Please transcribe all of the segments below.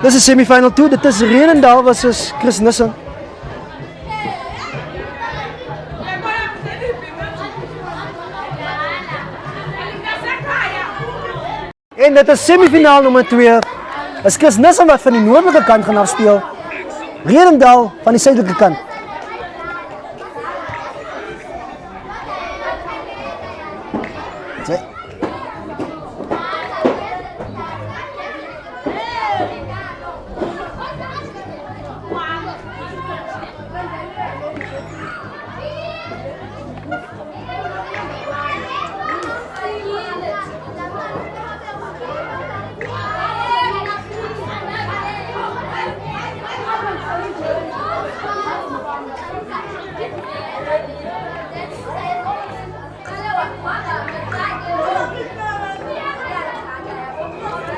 Dis is semifinal 2, dit is Renendal versus Chris Nissen. En dit is semifinaal nommer 2. Is Chris Nissen wat van die noordelike kant gaan afspeel. Renendal van die suidelike kant.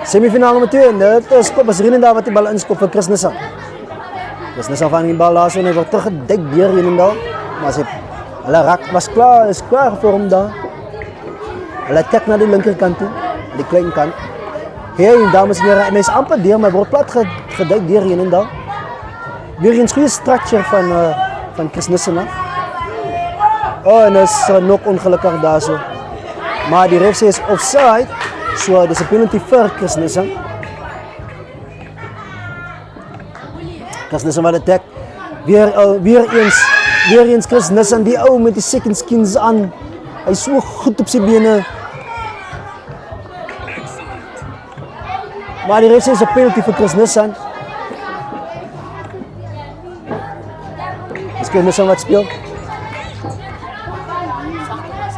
Semifinaal nommer 2 en dit is Kop as Renendal wat die bal inskop vir Chris Nissen. Chris Nissen van die bal laat en hy word teruggedek deur Renendal. Maar hulle was klaar, is klaar vir hom daar. Hulle trek na die linkerkant toe, die klein kant. Hier, dames en heren, en hy is amper deur, maar word plat gedek deur Renendal. Weer eens goeie structure van Chris Nissen af. Oh, en is nog ongelukkig daar so. Maar die ref sê is offside. So, dis 'n penalty vir Chris Nissen. Chris Nissen wat attack. Weer eens Chris Nissen, die ou met die second skins aan. Hy is so goed op sy bene. Maar die ref sê is 'n penalty vir Chris Nissen. Dis Chris Nissen wat speel.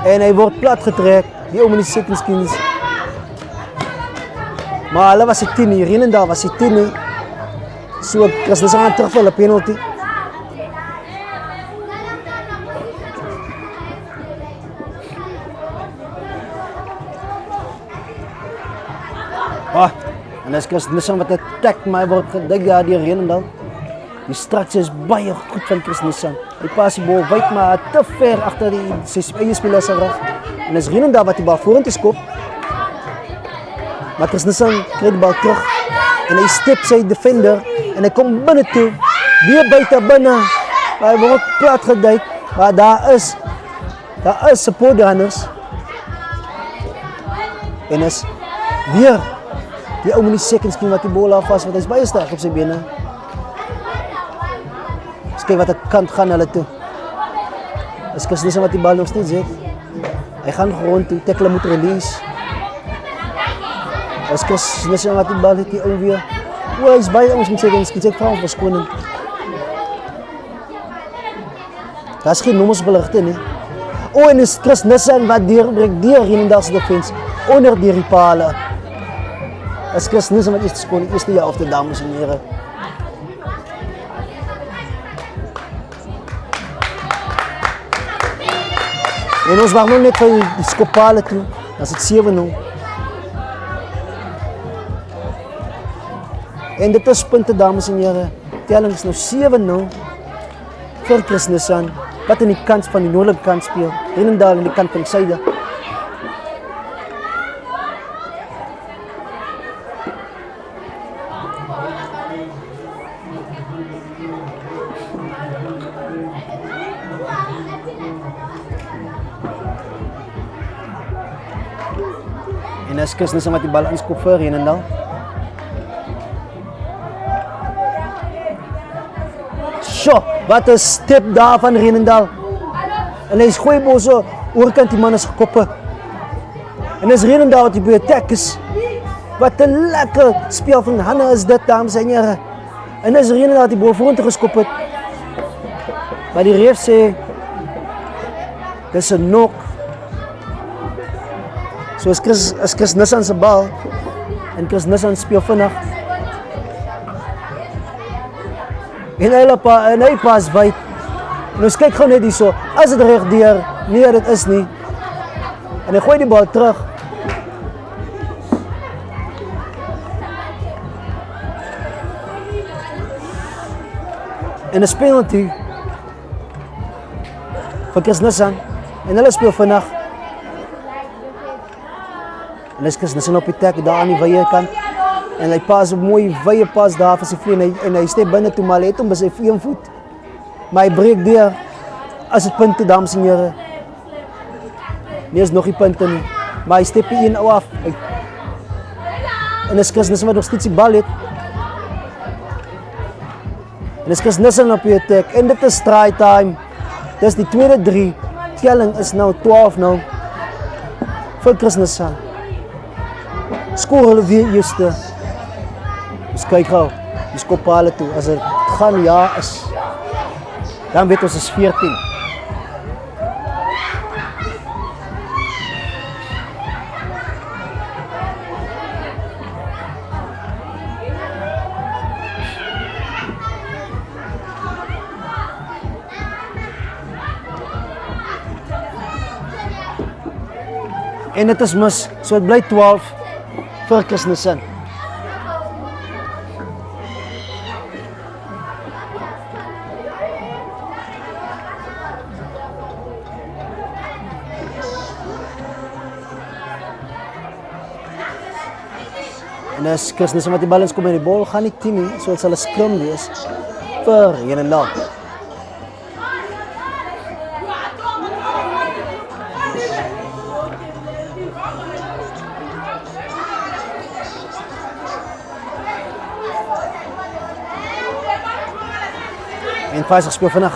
En hy word plat getrek. Die ou met die second skins. Maar hulle was die 10 nie, Renendal was die 10 nie. So Chris Nissen gaan terug vir hulle penalty. En dis Chris Nissen wat attack, maar hy word gedek daar deur Renendal. Die structure is baie goed van Chris Nissen. Hy pas die bal wyd, maar te ver agter sy eie speler se rug. En dis Renendal wat die bal vorentoe skop. Maar Chris Nissen kry die bal terug en hy step sy defender en hy kom binne toe, weer buite binne. Hy word plat geduik, maar daar is support runners. En is weer die ou met die second skin wat die bal af was, want hy is baie sterk op sy bene. Kyk wat 'n kant gaan hulle toe. Is Chris Nissen wat die bal nog steeds het. Hy gaan grond toe, tackle moet release. As Chris Nissen wat die bal het die ou weer. Hy is baie ons moet sê ek vra om verskoning. Daar is geen nommers op hulle rigte nie. En is Chris Nissen wat deurbreek deur Renendal se defense onder deur die pale. As Chris Nissen wat eerste skoon, eerste jaar of die dames en here. En ons wag nog net vir die skopale toe. Dan is dit 7-0. En dit is punte, dames en here. Telling is nou 7-0 vir Chris Nissen, wat in die kant van die noordelike kant speel. Renendal in die kant van die suide. En as Chris Nissen wat die bal inskop vir Renendal. Sjoe, wat 'n step daar van Renendal. En hy gooi bal so oorkant die man is gekoppe. En is Renendal wat die attack is. Wat 'n lekker speel van Hanne is dit, dames en here. En is Renendal wat die bal vorentoe geskop het. Maar die ref sê dis 'n knock. So is Chris Nissen se bal en Chris Nissen speel vinnig. En hy pas wyd. En ons kyk gou net hierso. As dit reg deur? Nee, dit is nie. En hy gooi die bal terug. En 'n penalty vir Chris Nissen. En hulle speel vinnig. En dis Chris Nissen op die tack daar aan die wye kant. En hy pas 'n mooi wye pas daar vir sy vriend en hy stap binne toe, maar hy het hom by sy een voet. Maar hy breek deur. As dit punte, dames en here. Nee, is nog nie punte nie. Maar hy stap die een ou af. En dis Chris Nissen wat nog steeds die bal het. En dis Chris Nissen op die attack. En dit is try time. Dis die tweede 3. Telling is nou 12 nou. Vir Chris Nissen. Skoor hulle weer eerste. Dus kyk gou. Die skop hulle toe. As dit gaan ja is. Dan weet ons is 14. En dit is mis, so dit bly 12 vir Chris Nissen. En as Chris Nissen met die bal kom en die bal gaan nie 10 nie, so dit sal 'n scrum wees vir Jenendal. En Fraser speel vinnig.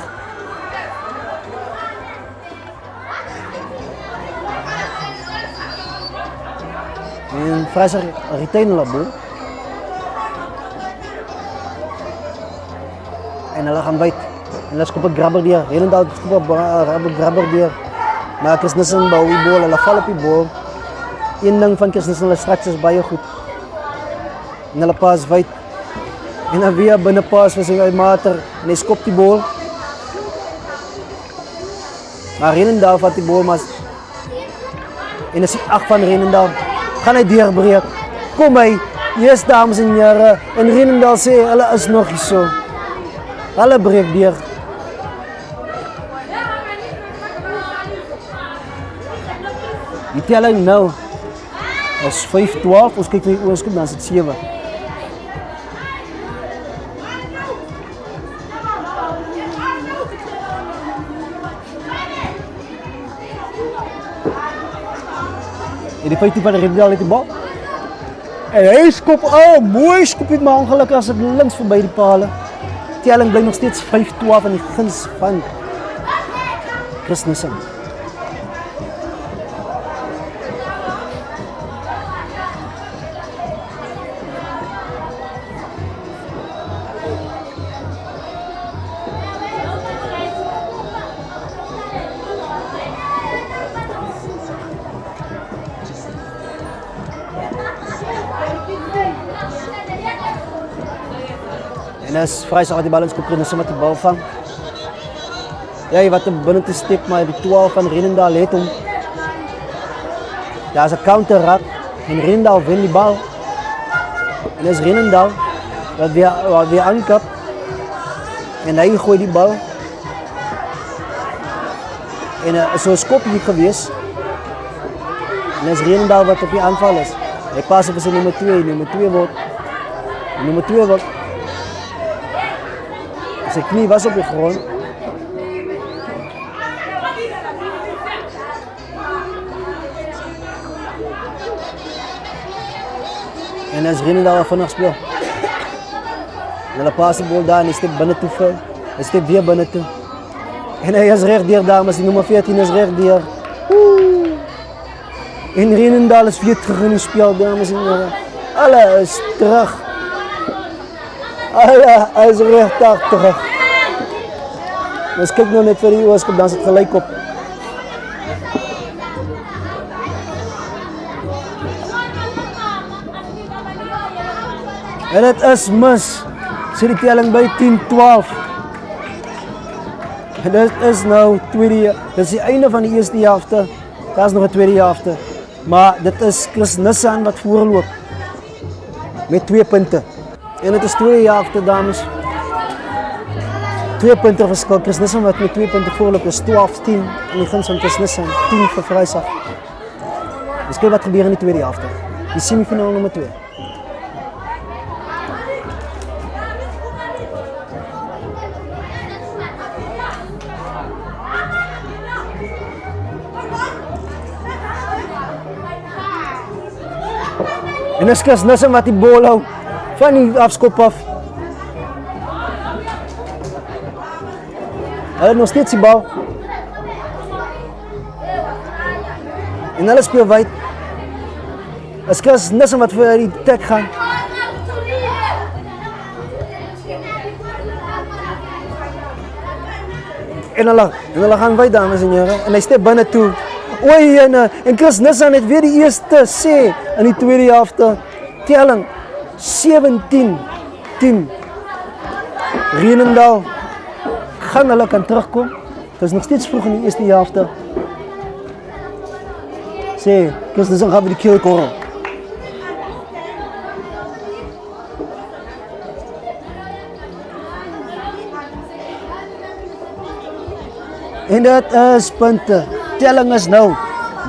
En Fraser retain hulle bal. En hulle gaan byt. En hulle skop 'n grabber deur. Helendal skop 'n grabber deur. Maar Chris Nissen bou die bal, hulle val op die bal. Een ding van Chris Nissen, hulle straks is baie goed. En hulle pas wyd. En dan weer binne pas vir sy mater en hy skop die bal. Maar Renendal vat die bal maar en as die 8 van Renendal gaan hy deurbreek. Kom hy, yes dames en here, en Renendal sê hulle is nog hier so. Hulle breek deur. Die telling nou is 5-12, ons kyk na die oorskop, dan is dit 7. En die 15 van Renendal het die bal. En hy skop, mooi skop die maar ongelukkig as dit links verby die pale. Telling bly nog steeds 5-12 in die guns van Chris Nissen. En as Fraser wat die bal inskop, Chris Nissen met die bal vang. Ja, wat 'n binne te step, maar die 12 van Renendal het hom. Daar's 'n counter rak en Renendal wen die bal. En dis Renendal wat weer aankap. En hy gooi die bal. En so 'n skopjie gewees. En dis Renendal wat op die aanval is. Hy pas op sy nommer 2, nommer 2 word. Sy knie was op die grond. En as Renendal vinnig speel. En hulle pas die bal daar en hy stap binne toe vir. Hy stap weer binne toe. En hy is reg deur daar, maar die nommer 14 is reg deur. En Renendal is weer terug in die spel, dames en here. Hulle is terug. Hulle is regtig terug. Ons kyk nou net vir die oorskop, dan is dit gelyk op. En dit is mis. Sê die telling by 10-12. En dit is nou tweede. Dit is die einde van die eerste helfte. Daar is nog 'n tweede helfte. Maar dit is Chris Nissen wat voorloop. Met 2 punte. En dit is tweede helfte, dames. 2 punte verskil. Chris Nissen wat met 2 punte voorloop is 12-10 in die guns van Chris Nissen. 10 vir Fraser. Dus kyk wat gebeur in die tweede helfte. Die semifinaal nommer 2. En is Chris Nissen wat die bal hou van die afskop af. Hulle nog steeds die bal. En hulle speel wyd. Is Chris Nissen wat vir die tek gaan. En hulle gaan wyd, dames en here. En hy stap binne toe. Oei, en Chris Nissen het weer die eerste sê in die tweede helfte. Telling 17-10. Renendal gaan hulle kan terugkom. Dit is nog steeds vroeg in die eerste helfte. Sê, Chris Nissen gaan weer die keel korrel. En dit is punte. Telling is nou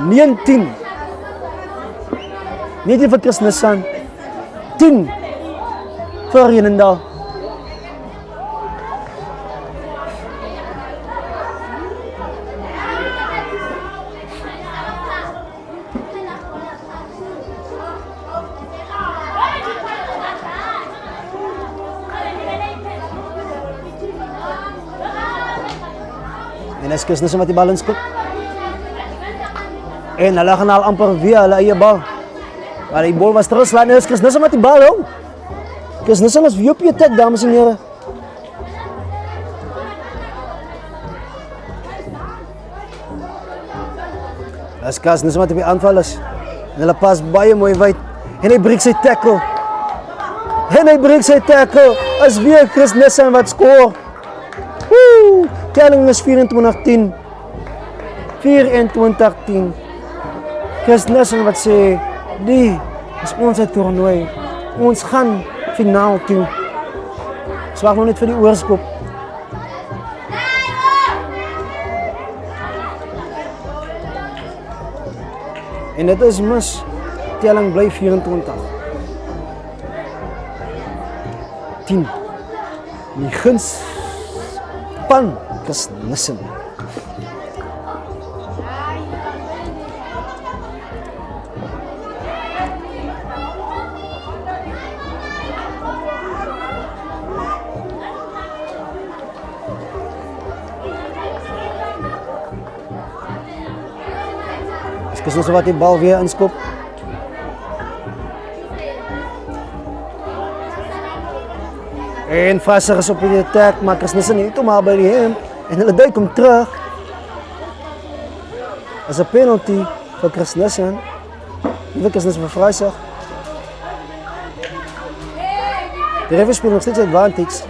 19. 19 vir Chris Nissen. 10 vir Renendal. En is Chris Nissen wat die bal inskop. En hulle gaan al amper weer hulle eie bal. Maar die bal was teruggeslaan. En is Chris Nissen wat die bal hou. Chris Nissen is weer op die attack, dames en here. Is Chris Nissen wat op die aanval is. En hulle pas baie mooi wyd. En hy breek sy tackle. Is weer Chris Nissen wat skoor. Woe! Telling is 24-10. 24-10. Chris Nissen wat sê, die is ons toernooi. Ons gaan finaal toe. Swag nog net vir die oorskop. En dit is mis. Telling bly 24. 10. Die guns pan Chris Nissen. Chris Nissen wat die bal weer inskop. En Fraser is op die attack, maar Chris Nissen niet om by die hem. En hulle duik hom terug. Dat is een penalty vir Chris Nissen. Nie vir Chris Nissen vir Fraser. Die referee speel nog steeds advantage.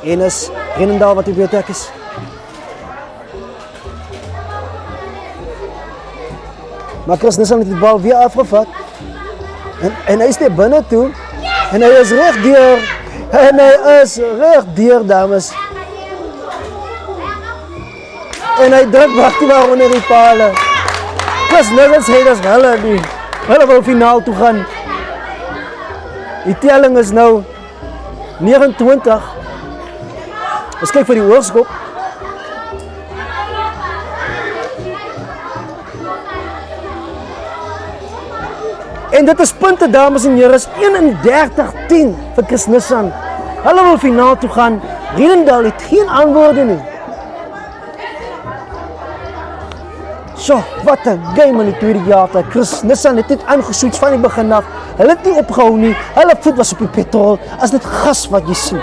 En is Renendal wat op die attack is. Maar Chris Nissen het die bal weer afgevat. En hy stap binne toe. En hy is reg deur. Dames. En hy druk Wagtiewag onder die pale. Chris Nissen sê dis hulle nie. Hulle wil finaal toe gaan. Die telling is nou 29. Ons kyk vir die hoogskop. En dit is punte, dames en here, is 31-10 vir Chris Nissen. Hulle wil finaal toe gaan. Renendal het geen antwoorde nie. So, wat 'n game in die tweede helfte. Chris Nissen het net aangeswitch van die begin af. Hulle het nie opgehou nie. Hulle voet was op die petrol. As dit gas wat jy sien.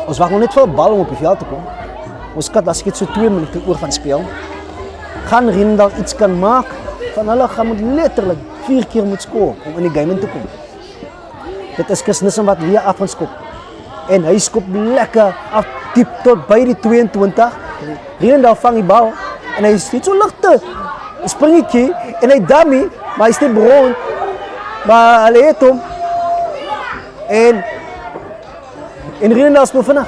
Ons wag nog net vir 'n bal om op die veld te kom. Ons kat as ek dit so 2 minute oor van speel. Gaan Renendal iets kan maak, van hulle gaan moet letterlik 4 keer moet skoor om in die game in te kom. Dit is Chris Nissen wat weer af gaan skop. En hy skop lekker af diep tot by die 22. Renendal vang die bal en hy is net so ligte springetjie en hy dummy, maar hy steek rond. Maar hulle het hom. En Renendal speel vinnig.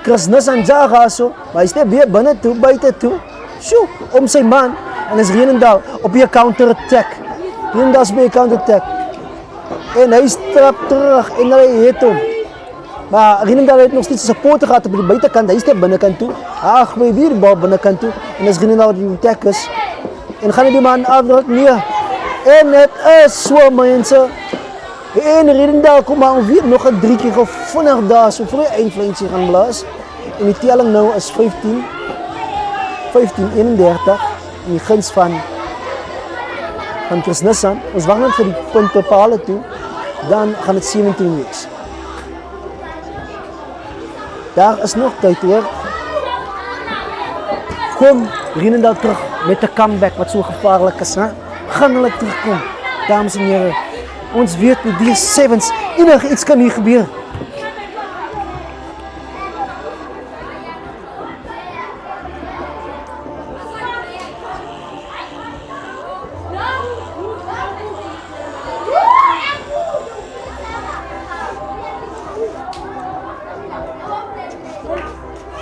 Chris Nissen jaga so, maar hy steek weer binne toe, buite toe. Sjoe, om sy man. En is Renendal op je counter-attack. Renendal is bij je counter-attack. En hij strapt terug en hij heeft hem. Maar Renendal heeft nog steeds supporter gehad op de buitenkant. Hij is naar binnenkant toe. Hij gooit weer de bal binnenkant toe. En is Renendal wat die attack is. En gaan die man afdruk neer. En het is zo mensen. En Renendal komt maar weer nog een 3 keer gevoelig daar. Zo voor je eindfluentie gaan blazen. En die telling nou is 15-31. In die gunst van Chris Nissan. Ons wacht net voor die punten palen toe. Dan gaan het 17 weeks. Daar is nog tijd hoor. Kom Renendal terug met de comeback wat zo gevaarlijk is. Hè? Gaan hulle terugkom. Dames en heren. Ons weet met die sevens enig iets kan hier gebeuren.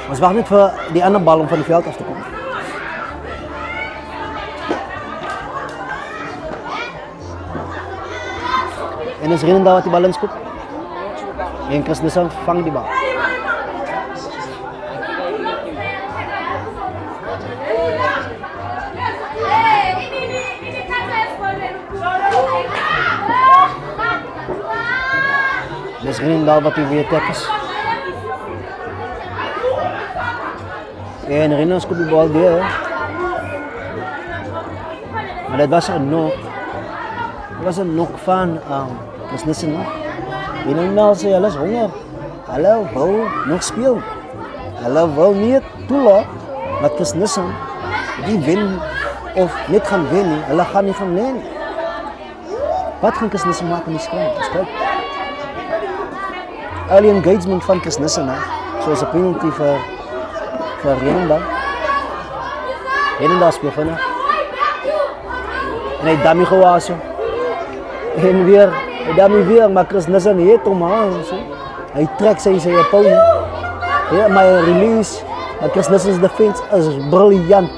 Ons wacht net voor die andere bal om van het veld af te komen. En is Renendal wat die bal inskopt. En Chris Nissan vangt die bal. En is Renendal wat die weer attack is. En Renendal skopt die bal weer. Maar dat was een knock. Dat was een knock van Chris Nissan. Renendal sê hulle is honger. Hulle wil nog speel. Hulle wil nie toelaat dat Chris Nissan die wen of net gaan wen nie. Hulle gaan nie gaan wen. Wat gaan Chris Nissan maak in die skram? Kyk. Early engagement van Chris Nissan, soos 'n penalty vir Renendal. Renendal speel vinnig. En hy dummy gewaas. En weer, hy dummy weer, maar Chris Nissan het hom aan. So. Hy trek sy pony. Ja, maar hy release. Maar Chris Nissan's defense is briljant.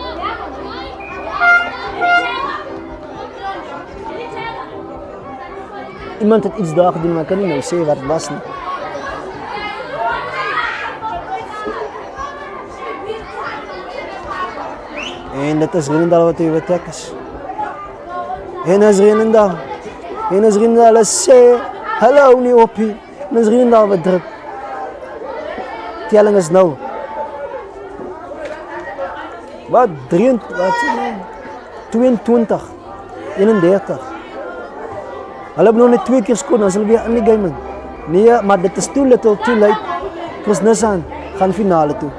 Iemand het iets daar gedoen, maar ek kan nie nou sê wat het was nie. En dit is Renendal wat hy attack is. En is Renendal. En is Renendal sê, hallo nie op hier. En is Renendal wat druk. Telling is nou. Wat? 22, 31. Hulle het nog net 2 keer skoon, dan is hulle weer in die game in. Nee, maar dit is too little, too late. Chris Nissan gaan finale toe.